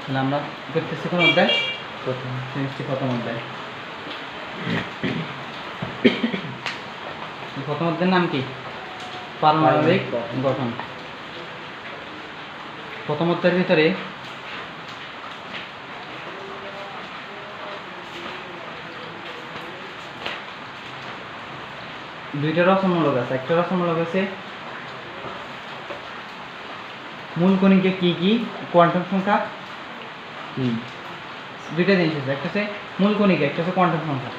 তাহলে আমরা করতেছি কোন অধ্যায়? প্রথম সেমিস্টার প্রথম অধ্যায়। প্রথম অধ্যায়ের নাম কি? পারমাণবিক গঠন। প্রথম অধ্যায়ের ভিতরে দুইটা রচনামূলক আছে। একটা রচনামূলক আছে মূল কণিকা কি কি, কোয়ান্টাম সংখ্যা কি, দুইটা জিনিস আছে। একটা হচ্ছে মূল কণিকা, একটা হচ্ছে কোয়ান্টাম সংখ্যা।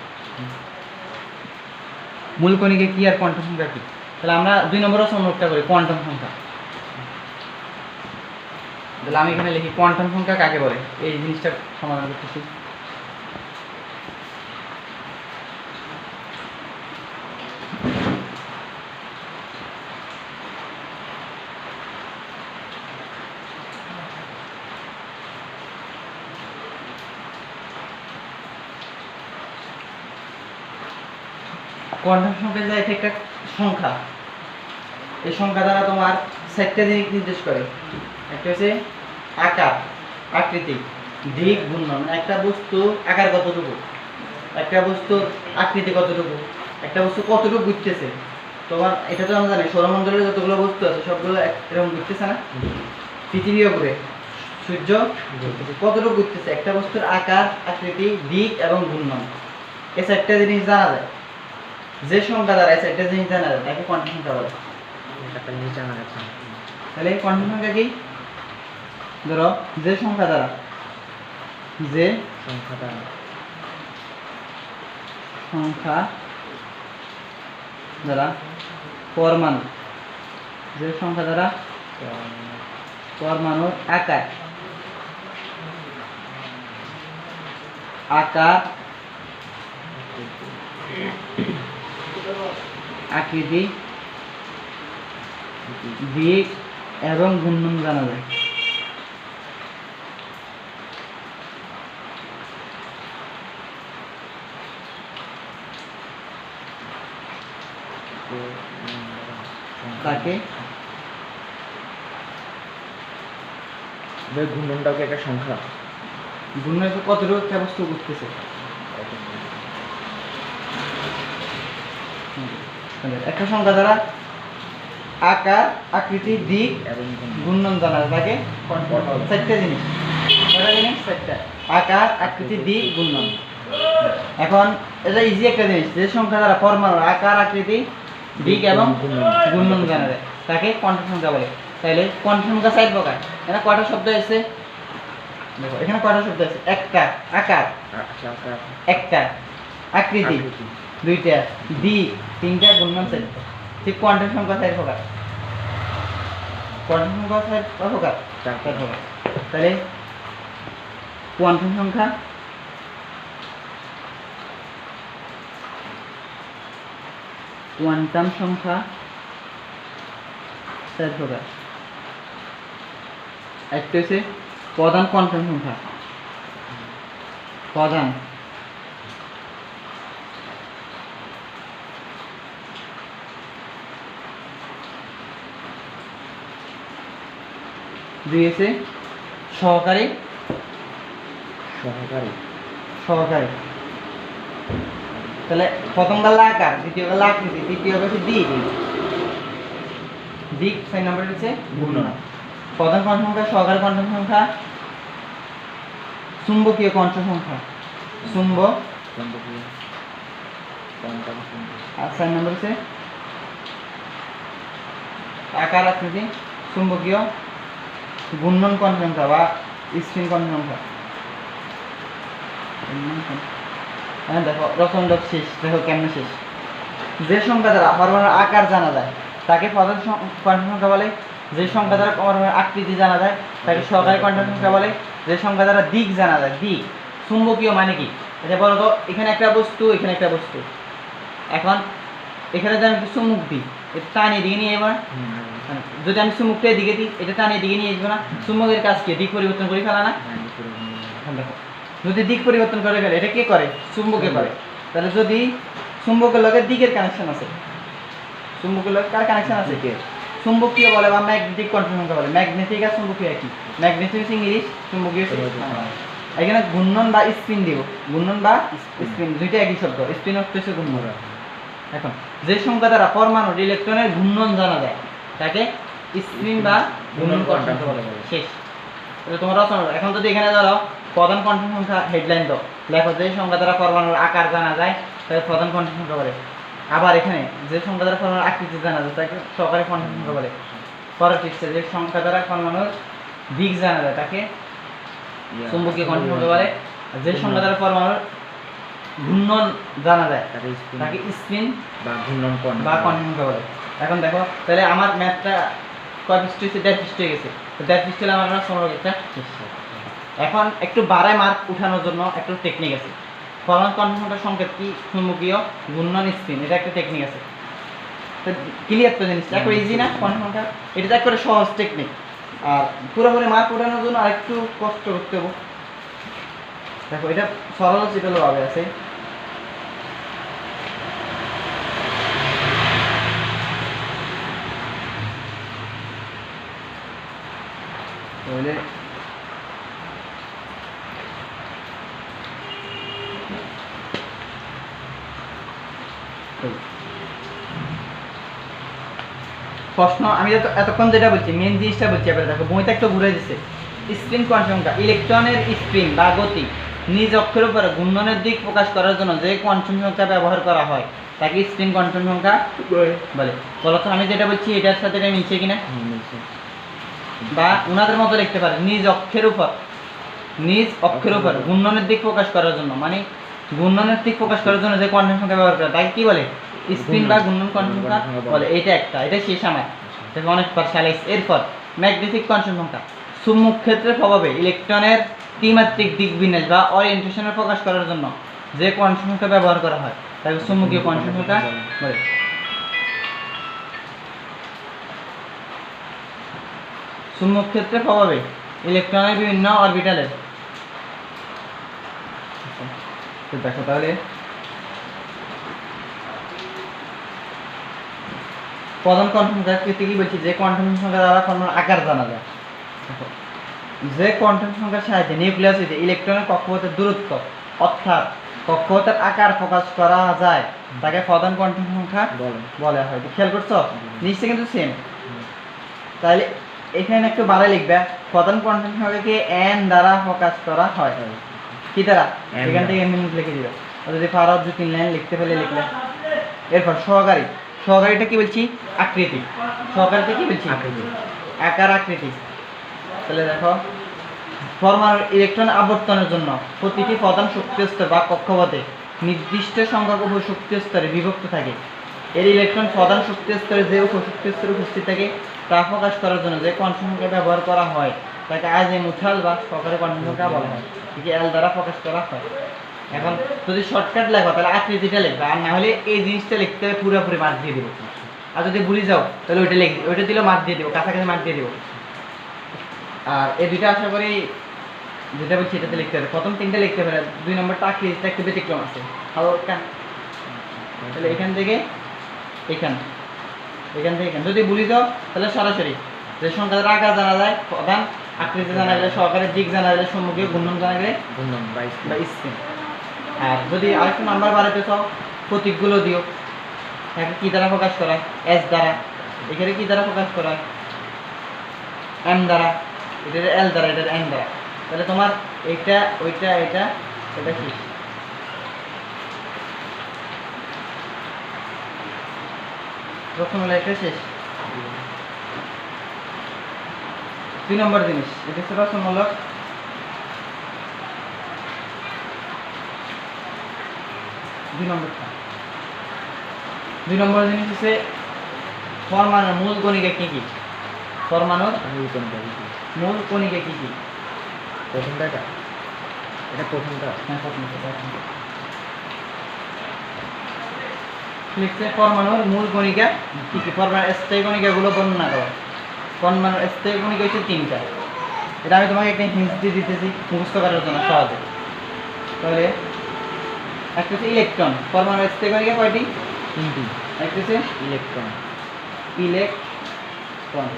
মূল কণিকা কি আর কোয়ান্টাম সংখ্যা কি? তাহলে আমরা 2 নম্বর রচনামূলকটা করি কোয়ান্টাম সংখ্যা। তাহলে আমি এখানে লিখি কোয়ান্টাম সংখ্যা কাকে বলে, এই জিনিসটা সমাধান করতেছি। কোয়ান্টাম সংখ্যা যে একটা সংখ্যা, এই সংখ্যা দ্বারা তোমার 4টা জিনিস নির্দেশ করে। একটা হচ্ছে আকার, আকৃতি, দিক, ঘূর্ণন। একটা বস্তু আকার কতটুকু, একটা বস্তুর আকৃতি কতটুকু, একটা বস্তু কতটুকু ঘুরতেছে। তোমার এটা তো আমরা জানি সৌরমণ্ডলে যতগুলো বস্তু আছে সবগুলো এরকম ঘুরতেছে না? পৃথিবী উপরে সূর্য কতটুকু ঘুরতেছে, একটা বস্তুর আকার, আকৃতি, দিক এবং ঘূর্ণন, এই 4টা জিনিস জানা যায়। যে সংখ্যা দ্বারা এই 4টা জিনিস জানা যায় তাকে কোয়ান্টাম সংখ্যা বলে। তাহলে কোয়ান্টাম সংখ্যা কি? ধরো যে সংখ্যা দ্বারা পরমাণু, যে সংখ্যা দ্বারা পরমাণুর আকার, আকৃতি, দিক এবং ঘূর্ণন জানা যায়। তাকে ঘূর্ণনটাকে একটা সংখ্যা, ঘূর্ণন কতটুকু একটা বস্তু ঘুরতেছে। একটা সংখ্যা দ্বারা আকার, আকৃতি, দিক এবং ঘূর্ণন জানা যায় তাকে 4টা জিনিস। কয়টা জিনিস? 4টা। আকার, আকৃতি, দিক, ঘূর্ণন। এখন এটা ইজি একটা জিনিস, যে সংখ্যা দ্বারা পরমাণুর আকার, আকৃতি, দিক এবং ঘূর্ণন জানা যায় তাকে কোয়ান্টাম সংখ্যা বলে। তাহলে কোয়ান্টাম সংখ্যা 4 প্রকার। এখানে কয়টা শব্দ আছে? দেখো এখানে কয়টা শব্দ আছে? একটা আকার, একটা আকৃতি, 2টা দিক, 3টা ঘূর্ণন, 4টা। ঠিক কোয়ান্টাম সংখ্যা 4 প্রকার। কোয়ান্টাম সংখ্যা 4 প্রকার, 4 প্রকার। তাহলে কোয়ান্টাম সংখ্যা কোয়ান্টাম সংখ্যা 4 প্রকার। একটা হচ্ছে প্রধান কোয়ান্টাম সংখ্যা, প্রধান, দুই হচ্ছে সহকারী, তাহলে প্রথম গেল আকার, দ্বিতীয় গেল আকৃতি, তৃতীয় হচ্ছে দিক। 4 নম্বর হচ্ছে ঘূর্ণন। প্রধান কোয়ান্টাম সংখ্যা, সহকারী কোয়ান্টাম সংখ্যা, চুম্বকীয় কোয়ান্টাম সংখ্যা, আর 4 নম্বর হচ্ছে আকার, আকৃতি, চুম্বকীয়, ঘূর্ণন কোয়ান্টাম সংখ্যা বা স্পিন কোয়ান্টাম সংখ্যা। হ্যাঁ দেখো রচনাটা শেষ, দেখো কেমন শেষ। যে সংখ্যা দ্বারা পরমাণুর আকার জানা যায় তাকে প্রধান কোয়ান্টাম সংখ্যা বলে। যে সংখ্যা দ্বারা পরমাণুর আকৃতি জানা যায় তাকে সহকারী কোয়ান্টাম সংখ্যা বলে। যে সংখ্যা দ্বারা দিক জানা যায়, দিক, চুম্বকীয় মানে কি? এটা বলো তো, এখানে একটা বস্তু, এখানে একটা বস্তু। এখন এখানে যদি আমি চুম্বক দিই, এটা টানিয়ে দিকে নিয়ে যাবো না? যদি আমি চুম্বকটা এদিকে দিই, এটা টানিয়ে দিকে নিয়ে আসবো না? চুম্বকের কাজ কি? দিক পরিবর্তন করে ফেলা না? দেখো যদি দিক পরিবর্তন করে ফেলে, এটা কে করে? চুম্বকে করে। তাহলে যদি চুম্বকের লগে দিকের কানেকশন আছে, চুম্বকের লগে কার কানেকশন আছে? কে? চুম্বকীয় বলে বা ম্যাগনেটিক কোয়ান্টাম সংখ্যা বলে। ম্যাগনেটিক আর চুম্বকীয় একই। ম্যাগনেটিক হচ্ছে ইংলিশ, চুম্বকীয় এখানে ঘূর্ণন বা স্পিন দিব। ঘূর্ণন বা স্পিন দুইটা একই শব্দ। স্পিন অর্থ হচ্ছে ঘূর্ণন। এখন যে সংখ্যা দ্বারা পরমাণুর ইলেকট্রনের ঘূর্ণন জানা যায় তাকে স্পিন বা ঘূর্ণন কোয়ান্টাম সংখ্যা বলে। শেষ। এটা তোমার রচনা। এখন যদি এখানে ধরো প্রধান কোয়ান্টাম সংখ্যা হেডলাইন দাও, লেখো যে সংখ্যা দ্বারা পরমাণুর আকার জানা যায় তাকে প্রধান কোয়ান্টাম সংখ্যা বলে। আবার এখানে যে সংখ্যা দ্বারা পরমাণুর আকৃতি জানা যায় তাকে সহকারী কোয়ান্টাম সংখ্যা বলে। পরের টিপসে যে সংখ্যা দ্বারা পরমাণুর দিক জানা যায় তাকে চুম্বকীয় কোয়ান্টাম সংখ্যা বলে। যে সংখ্যা দ্বারা পরমাণুর ঘূর্ণন জানা যায় তাকে স্পিন বা ঘূর্ণন কোয়ান্টাম সংখ্যা বলে। এখন দেখো তাহলে আমার ম্যাথটা কয় পৃষ্ঠ হয়েছে? 1.5 পৃষ্ঠ হয়ে গেছে। তো 1.5 পৃষ্ঠ হলে আমার সমরকটা এখন একটু বাড়ায় মার্ক উঠানোর জন্য একটু টেকনিক আছে। পরমাণু কোয়ান্টাম সংখ্যার সংকেত কি? চুম্বকীয়, ঘূর্ণন, স্পিন। এটা একটা টেকনিক আছে। তো ক্লিয়ার তো জিনিসটা একবার ইজি না কোয়ান্টাম সংখ্যা? এটা একবারে সহজ টেকনিক। আর পুরোপুরি মার্ক উঠানোর জন্য আরেকটু কষ্ট করতে হবে। দেখো এটা সরল চিটল ভাবে আছে। তাহলে প্রশ্ন আমি এতক্ষণ যেটা বলছি মেন জিনিসটা বলছি। এবারে দেখো বইটা একটু ঘুরে দিচ্ছে। স্পিন কোয়ান্টাম সংখ্যা ইলেকট্রনের স্পিন বা গতি নিজ অক্ষের উপরে ঘূর্ণনের দিক প্রকাশ করার জন্য যে কোয়ান্টাম সংখ্যা ব্যবহার করা হয় তাকে স্পিন কোয়ান্টাম সংখ্যা বলে। বলো তো আমি যেটা বলছি এটার সাথে এটা মিলছে কিনা? বা ওনাদের মতো লিখতে পারে নিজ অক্ষের উপর ঘূর্ণনের দিক প্রকাশ করার জন্য, মানে ঘূর্ণনের দিক প্রকাশ করার জন্য যে কোয়ান্টাম সংখ্যা ব্যবহার করে তাকে কি বলে? স্পিন বা ঘূর্ণন কোয়ান্টাম সংখ্যা বলে। এটা একটা, এটা শেষ আমার অনেক পার্সালাইজ। এরপর ম্যাগনেটিক কোয়ান্টাম সংখ্যা চুম্বক ক্ষেত্রের প্রভাবে ইলেকট্রনের ত্রিমাত্রিক দিক বিন্যাস বা ওরিয়েন্টেশনের প্রকাশ করার জন্য যে কোয়ান্টাম সংখ্যা ব্যবহার করা হয় তাকে চুম্বকীয় কোয়ান্টাম সংখ্যা বলে। চুম্বক ক্ষেত্রের প্রভাবে ইলেকট্রনের বিভিন্ন অরবিটালের দেখো তাহলে প্রধান কোয়ান্টাম সংখ্যা কি বলছি? যে কোয়ান্টাম সংখ্যা দ্বারা পরমাণুর আকার জানা যায়। যে কোয়ান্টাম সংখ্যার সাহায্যে নিউক্লিয়াস হইতে ইলেকট্রনের কক্ষপথের দূরত্ব অর্থাৎ কক্ষপথের আকার প্রকাশ করা যায় তাকে প্রধান কোয়ান্টাম সংখ্যা বলা হয়। খেয়াল করছো? নিশ্চয় কিন্তু সেম। তাহলে এখানে একটু বাড়াই লিখবে প্রধান কোয়ান্টাম সংখ্যাকে n দ্বারা প্রকাশ করা হয়। কি দ্বারা? এখান থেকে n লিখে দিবে। যদি পারো 2-3 লাইন লিখতে পেলে লিখলে। এরপর সহকারীটা কি বলছি? আকৃতি। সহকারীটা কি বলছি? আকার, আকৃতি। তাহলে দেখো পরমাণুর ইলেকট্রন আবর্তনের জন্য প্রতিটি প্রধান শক্তি স্তর বা কক্ষপথে নির্দিষ্ট সংখ্যক উপশক্তি স্তরে বিভক্ত থাকে। এর ইলেকট্রন প্রধান শক্তি স্তরে যে উপশক্তি স্তরে উপস্থিত থাকে তা প্রকাশ করার জন্য যে কোয়ান্টাম সংখ্যা ব্যবহার করা হয় তাকে আজিমুথাল বা সহকারী কোয়ান্টাম সংখ্যা বলা হয়। এটি L দ্বারা প্রকাশ করা হয়। এখন যদি শর্টকাট লেখো তাহলে আকৃতিটা লিখবে, আর না হলে এই জিনিসটা লিখতে হবে পুরোপুরি মার্ক দিয়ে দেবো। আর যদি ভুলে যাও তাহলে ওইটা লিখবে, ওইটা দিলে মার্ক দিয়ে দেবো, কাছাকাছি মার্ক দিয়ে দেবো। আর এই দুইটা আশা করি যেটা বলছি এটাতে লিখতে হবে। প্রথম 3টা লিখতে পারে, 2 নম্বরটা আকৃতিটা একটু ব্যতিক্রম আছে। হালকা তাহলে এখান থেকে এখান থেকে যদি ভুলে যাও তাহলে সরাসরি যে সংখ্যার আকার জানা যায় প্রধান, আকৃতি জানা গেলে সহকারী, দিক জানা গেলে সম্মুখীয়, ঘূর্ণন জানা গেলে ঘূর্ণন বা স্পিন। আর যদি আরেকটু নাম্বার বাড়াতে চাও প্রতীকগুলো দিও। তাকে কি দ্বারা প্রকাশ করা? S দ্বারা। এখানে কি দ্বারা প্রকাশ করা? M দ্বারা। এটা L দ্বারা, এটা N দ্বারা। তাহলে তোমার এইটা ওইটা এটা কি রকমটা শেষ। 2 নম্বর জিনিস এটা হচ্ছে রচনামূলক। 2 নম্বর জিনিস হচ্ছে পরমাণুর মূল কণিকা কি কি? পরমাণুর মূল কণিকা কি কি? প্রথমটা এটা প্রথমটা। হ্যাঁ প্রথমটা। লিখছে পরমাণুর মূল কণিকা কি কি? পরমাণুর স্থায়ী কণিকাগুলো বর্ণনা করো। পরমাণুর স্থায়ী কণিকা হচ্ছে 3টা। এটা আমি তোমাকে একটা হিন্ট দিয়ে দিতেছি মুখস্থ করার জন্য সহজে। তাহলে একটা হচ্ছে ইলেকট্রন। পরমাণুর স্থায়ী কণিকা কয়টি? 3টি। একটা হচ্ছে ইলেকট্রন। ইলেকট্রন।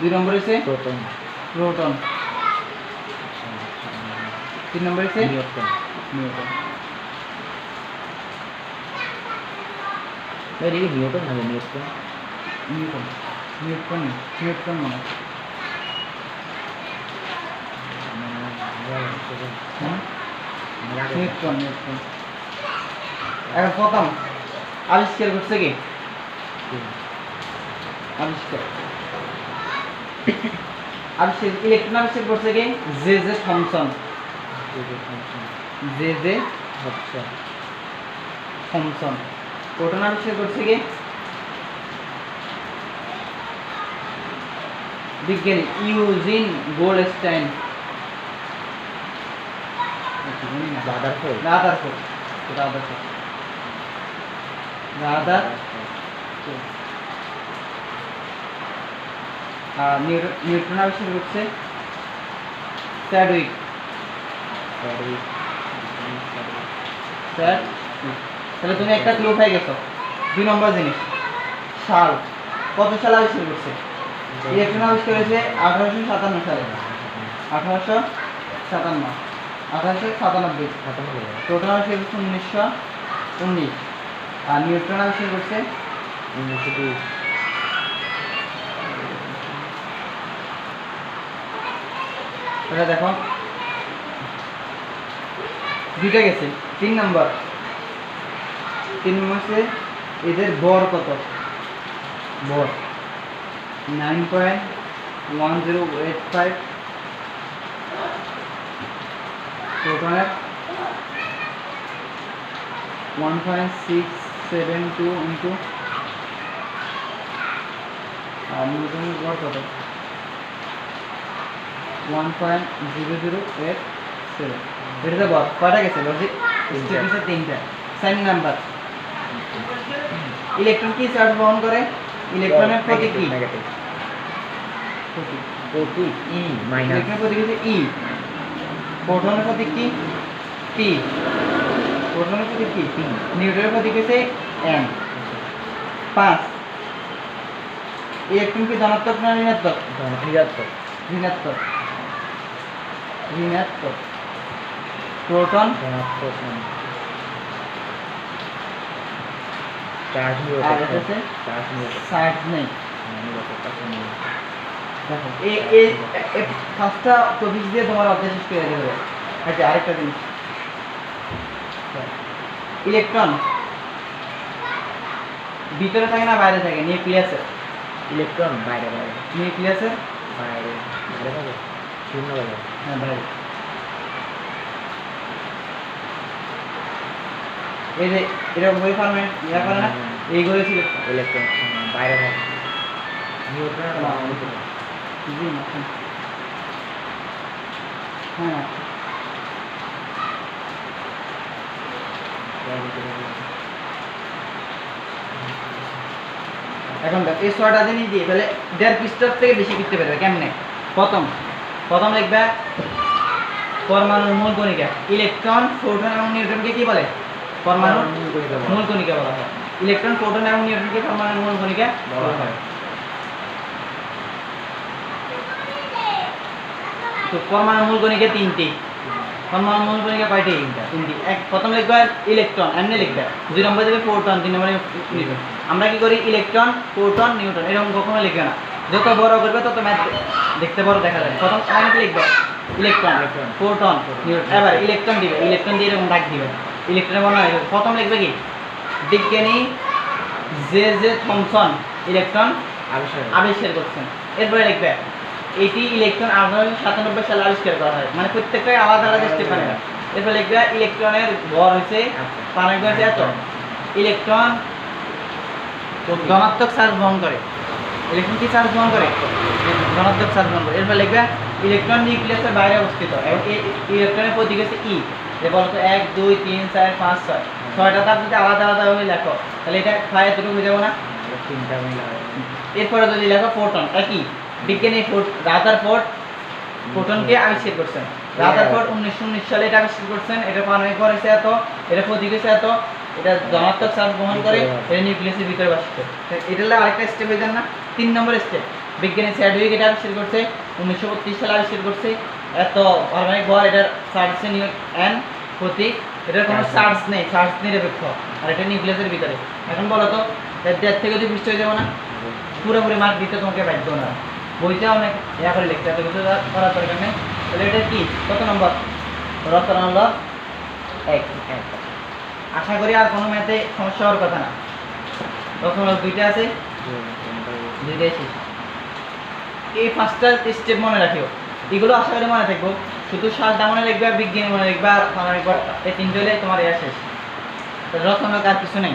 2 নম্বর হচ্ছে প্রোটন। প্রোটন। 3 নম্বর হচ্ছে নিউট্রন। নিউট্রন। এটা কি নিউটন না নিউট্রন? নিউটন নিউটন নিউটন মানে নিউটন নিউটন। এখন প্রথম আবিষ্কার করছে কি? আবিষ্কার আবিষ্কার ইলেকট্রন আবিষ্কার করছে কি? J J Thomson. J J Thomson. Proton আবিষ্কার করছে কি? বিজ্ঞানী Eugene Goldstein. Rutherford. Rutherford. Rutherford. Rutherford. আর নিউটন আবিষ্কার করছে চ্যাডউইক। তাহলে তুমি একটা ক্লু পাই গেছো। 2 নম্বর জিনিস সাল। কত সালে আবিষ্কার করছে? ইলেকট্রন আবিষ্কার হয়েছে 1857 সালে। 1857 1897। প্রোটন আবিষ্কার করছে 1919। আর নিউট্রন আবিষ্কার করছে 1902। এটা দেখো দুইটা গেছে। 3 নম্বর হচ্ছে এদের ভর কত? ভর 9.1085। প্রোটনের 1.672 ইন্টু আর নিউটনের ভর কত? 1.0087। এটা বল কয়টা গেছে? লজিক স্টেপ হচ্ছে 3টা। 4 নাম্বার ইলেকট্রন কি চার্জ বহন করে? ইলেকট্রনের প্রতি কি? নেগেটিভ। প্রতি প্রতি ই মাইনাস। ইলেকট্রনের প্রতি হচ্ছে ই। প্রোটনের প্রতি কি? টি। প্রোটনের প্রতি কি? টি। নিউটনের প্রতি হচ্ছে এন। 5 ইলেকট্রন কি ধনাত্মক না ঋণাত্মক? ঋণাত্মক। ঋণাত্মক। ঋণাত্মক। প্রোটন ধনাত্মক। চার্জ আর নিউট্রন। এটা হচ্ছে চার্জ নিউট্রন। চার্জ নেই। দেখো এই পাঁচটা টপিক দিয়ে তোমার অধ্যায় শেষ করে দেবে। আচ্ছা আরেকটা জিনিস ইলেকট্রন ভিতরে থাকে না বাইরে থাকে? নিউক্লিয়াসে। ইলেকট্রন বাইরে বাইরে নিউক্লিয়াসে বাইরে বাইরে বাইরে শূন্য বাইরে। হ্যাঁ বাইরে। এই যে এরকম বই ফরম্যাট ইয়া করে না এইগুলো ছিল ইলেকট্রন বাইরে বাইরে। নিউট্রন জি না হ্যাঁ। এখন দেখ এই ছয়টা জিনিস দিয়ে তাহলে 1.5 পৃষ্ঠার থেকে বেশি লিখতে পারবে। কেমনে? প্রথম লিখবে পরমাণুর মূল কণিকা। ইলেকট্রন প্রোটন এবং নিউট্রনকে কি বলে? পরমাণুর মূল কণিকা বলা হয়। ইলেকট্রন প্রোটন এবং নিউট্রনকে পরমাণুর মূল কণিকা বলা হয়। তো পরমাণুর মূল কণিকা 3টি। পরমাণুর মূল কণিকা কয়টি? 3টি। প্রথম লিখবে ইলেকট্রন, এমনি লিখবে। 2 নম্বরে দেবে প্রোটন, 3 নম্বরে নিউট্রন। আমরা কি করি? ইলেকট্রন প্রোটন নিউট্রন এরকম কখনো লিখবে না। যত বড় করবে তত ম্যাথ দেখতে বড় দেখা যায়। প্রথম লাইনে লিখবে ইলেকট্রন প্রোটন নিউট্রন। এবার ইলেকট্রন দিবে, ইলেকট্রন দিয়ে এরকম ডাক দিবে। ইলেকট্রনের বর্ণনা প্রথম লিখবে কি? বিজ্ঞানী জে জে থমসন ইলেকট্রন আবিষ্কার করছেন। এরপরে লিখবে এটি ইলেকট্রন 1897 সালে আবিষ্কার করা হয়। মানে প্রত্যেকটাই আলাদা আলাদা স্টেপ আনে। এরপর লিখবে ইলেকট্রনের ভর হচ্ছে পারমাণবিক ভর এত। ইলেকট্রন ধনাত্মক চার্জ বহন করে। ইলেকট্রন কি চার্জ বহন করে? ধনাত্মক চার্জ বহন করে। এরপর লিখবে ইলেকট্রন নিউক্লিয়াসের বাইরে অবস্থিত এবং এই ইলেকট্রনের প্রতীক হচ্ছে ই। যে বলতো 1 2 3 4 5 6 ছয়টা তার যদি আলাদা আলাদা ভাবে লেখো তাহলে এটা ফাই এতটুকু হয়ে যাবে না? তিনটা মিলে। এরপরে যদি লেখো প্রোটন, একই বিজ্ঞানী রাদারফোর্ড প্রোটনকে আবিষ্কার করছেন। রাদারফোর্ড 1919 সালে এটা আবিষ্কার করছেন। এটা পারমাণবিক ভর হচ্ছে এত, এটা প্রতীক হচ্ছে এত, এটা ধনাত্মক চার্জ বহন করে, এটা নিউক্লিয়াসের ভিতরে বাসিত। এটা হলো আরেকটা স্টেপ হয়ে যান না? 3 নম্বর স্টেপ। বিজ্ঞানী স্যাডউইক এটা আবিষ্কার করছে 1932 সালে আবিষ্কার করছে। এত পারমাণবিক বল, এটার চার্জ নিউটন এন প্রতীক, এটার কোনো চার্জ নেই, চার্জ নিরপেক্ষ, আর এটা নিউক্লিয়াসের ভিতরে। এখন বলো তো এর দেড় থেকে যদি পৃষ্ঠ হয়ে যাবো না, পুরোপুরি মার্ক দিতে তোমাকে বাধ্য না, বইতে অনেক ইয়া করে লিখতে হবে, কিছু করার দরকার নেই। তাহলে এটা কি কত নম্বর? রচনা নম্বর 1। আশা করি আর কোনো ম্যাথে সমস্যা হওয়ার কথা না। রচনা 2টা আছে, 2টাই শেষ। এই 5টা স্টেপ মনে রাখিও, এগুলো আশা করি মনে থাকবো। শুধু সালটা মনে লিখবে, বিজ্ঞানী মনে লিখবে, আর এই 3টে হলে তোমার ইয়া শেষ। রচনা আর কিছু নেই।